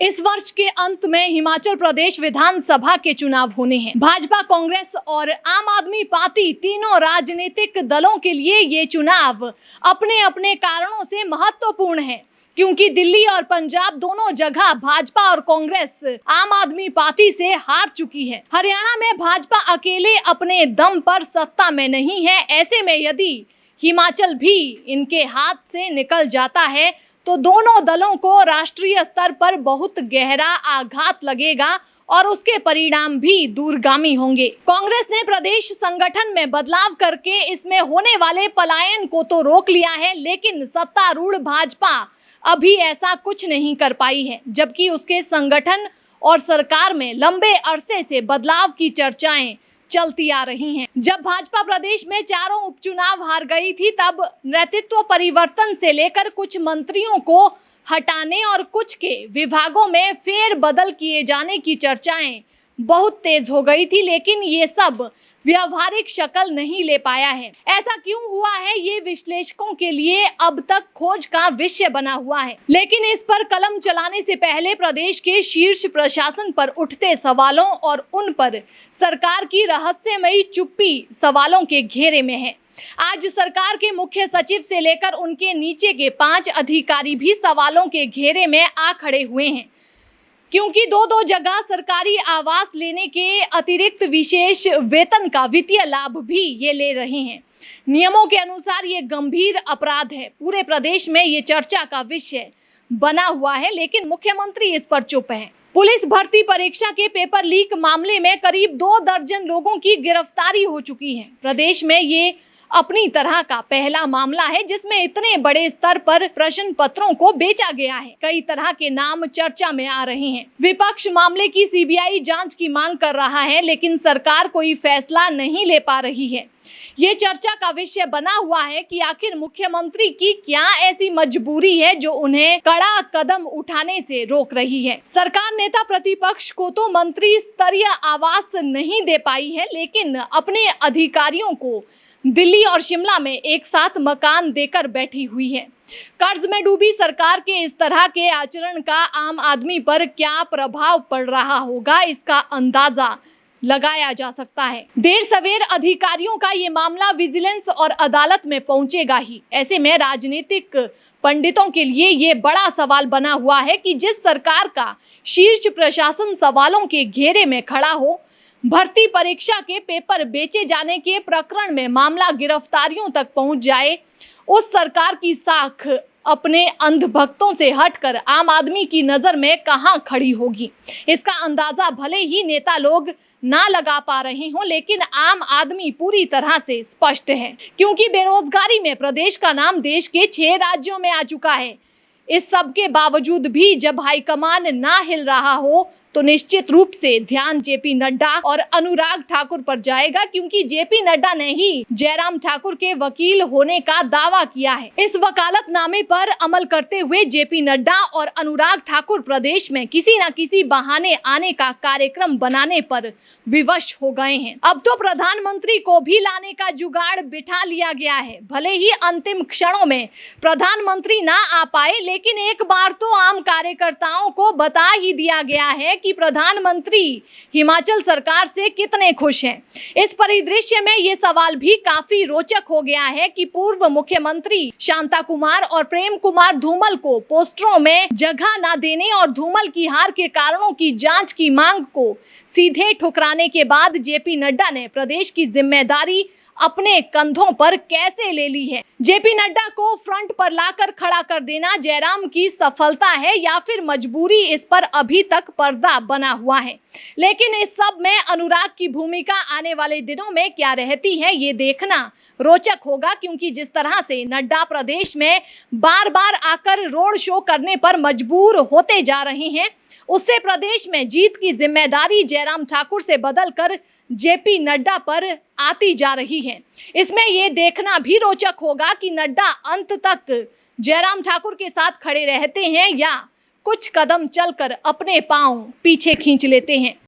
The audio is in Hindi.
इस वर्ष के अंत में हिमाचल प्रदेश विधानसभा के चुनाव होने हैं। भाजपा, कांग्रेस और आम आदमी पार्टी तीनों राजनीतिक दलों के लिए ये चुनाव अपने अपने कारणों से महत्वपूर्ण है, क्योंकि दिल्ली और पंजाब दोनों जगह भाजपा और कांग्रेस आम आदमी पार्टी से हार चुकी है। हरियाणा में भाजपा अकेले अपने दम पर सत्ता में नहीं है। ऐसे में यदि हिमाचल भी इनके हाथ से निकल जाता है तो दोनों दलों को राष्ट्रीय स्तर पर बहुत गहरा आघात लगेगा और उसके परिणाम भी दूरगामी होंगे। कांग्रेस ने प्रदेश संगठन में बदलाव करके इसमें होने वाले पलायन को तो रोक लिया है, लेकिन सत्तारूढ़ भाजपा अभी ऐसा कुछ नहीं कर पाई है, जबकि उसके संगठन और सरकार में लंबे अरसे से बदलाव की चर्चाएं चलती आ रही हैं। जब भाजपा प्रदेश में चारों उपचुनाव हार गई थी, तब नेतृत्व परिवर्तन से लेकर कुछ मंत्रियों को हटाने और कुछ के विभागों में फेरबदल किए जाने की चर्चाएं बहुत तेज हो गई थी, लेकिन ये सब व्यवहारिक शक्ल नहीं ले पाया है। ऐसा क्यों हुआ है, ये विश्लेषकों के लिए अब तक खोज का विषय बना हुआ है। लेकिन इस पर कलम चलाने से पहले प्रदेश के शीर्ष प्रशासन पर उठते सवालों और उन पर सरकार की रहस्यमयी चुप्पी सवालों के घेरे में है। आज सरकार के मुख्य सचिव से लेकर उनके नीचे के 5 अधिकारी भी सवालों के घेरे में आ खड़े हुए हैं, क्योंकि दो जगह सरकारी आवास लेने के अतिरिक्त विशेष वेतन का वित्तीय लाभ भी ये ले रहे हैं। नियमों के अनुसार ये गंभीर अपराध है। पूरे प्रदेश में ये चर्चा का विषय बना हुआ है, लेकिन मुख्यमंत्री इस पर चुप हैं। पुलिस भर्ती परीक्षा के पेपर लीक मामले में करीब 2 दर्जन लोगों की गिरफ्तारी हो चुकी है। प्रदेश में ये अपनी तरह का पहला मामला है जिसमें इतने बड़े स्तर पर प्रश्न पत्रों को बेचा गया है। कई तरह के नाम चर्चा में आ रहे हैं। विपक्ष मामले की सीबीआई जांच की मांग कर रहा है, लेकिन सरकार कोई फैसला नहीं ले पा रही है। ये चर्चा का विषय बना हुआ है कि आखिर मुख्यमंत्री की क्या ऐसी मजबूरी है जो उन्हें कड़ा कदम उठाने से रोक रही है। सरकार नेता प्रतिपक्ष को तो मंत्री स्तरीय आवास नहीं दे पाई है, लेकिन अपने अधिकारियों को दिल्ली और शिमला में एक साथ मकान देकर बैठी हुई है। कर्ज में डूबी सरकार के इस तरह के आचरण का आम आदमी पर क्या प्रभाव पड़ रहा होगा, इसका अंदाजा लगाया जा सकता है। देर सवेर अधिकारियों का ये मामला विजिलेंस और अदालत में पहुंचेगा ही। ऐसे में राजनीतिक पंडितों के लिए ये बड़ा सवाल बना हुआ है कि जिस सरकार का शीर्ष प्रशासन सवालों के घेरे में खड़ा हो, भर्ती परीक्षा के पेपर बेचे जाने के प्रकरण में मामला गिरफ्तारियों तक पहुंच जाए, उस सरकार की साख अपने अंधभक्तों से हटकर आम आदमी की नजर में कहां खड़ी होगी, इसका अंदाजा भले ही नेता लोग ना लगा पा रहे हों, लेकिन आम आदमी पूरी तरह से स्पष्ट है, क्योंकि बेरोजगारी में प्रदेश का नाम देश के 6 राज्यों में आ चुका है। इस सब के बावजूद भी जब हाईकमान ना हिल रहा हो तो निश्चित रूप से ध्यान जेपी नड्डा और अनुराग ठाकुर पर जाएगा, क्योंकि जेपी नड्डा ने ही जयराम ठाकुर के वकील होने का दावा किया है। इस वकालतनामे पर अमल करते हुए जेपी नड्डा और अनुराग ठाकुर प्रदेश में किसी न किसी बहाने आने का कार्यक्रम बनाने पर विवश हो गए हैं। अब तो प्रधानमंत्री को भी लाने का जुगाड़ बिठा लिया गया है। भले ही अंतिम क्षणों में प्रधानमंत्री ना आ पाए, लेकिन एक बार तो आम कार्यकर्ताओं को बता ही दिया गया है कि प्रधानमंत्री हिमाचल सरकार से कितने खुश हैं। इस परिदृश्य में ये सवाल भी काफी रोचक हो गया है कि पूर्व मुख्यमंत्री शांता कुमार और प्रेम कुमार धूमल को पोस्टरों में जगह न देने और धूमल की हार के कारणों की जांच की मांग को सीधे ठुकराने के बाद जेपी नड्डा ने प्रदेश की जिम्मेदारी अपने कंधों पर कैसे ले ली है। जेपी नड्डा को फ्रंट पर लाकर खड़ा कर देना जयराम की सफलता है या फिर मजबूरी, इस पर अभी तक पर्दा बना हुआ है। लेकिन इस सब में अनुराग की भूमिका आने वाले दिनों में क्या रहती है, ये देखना रोचक होगा, क्योंकि जिस तरह से नड्डा प्रदेश में बार बार आकर रोड शो करने पर मजबूर होते जा रहे हैं, उससे प्रदेश में जीत की जिम्मेदारी जयराम ठाकुर से बदलकर जेपी नड्डा पर आती जा रही है। इसमें यह देखना भी रोचक होगा कि नड्डा अंत तक जयराम ठाकुर के साथ खड़े रहते हैं या कुछ कदम चलकर अपने पांव पीछे खींच लेते हैं।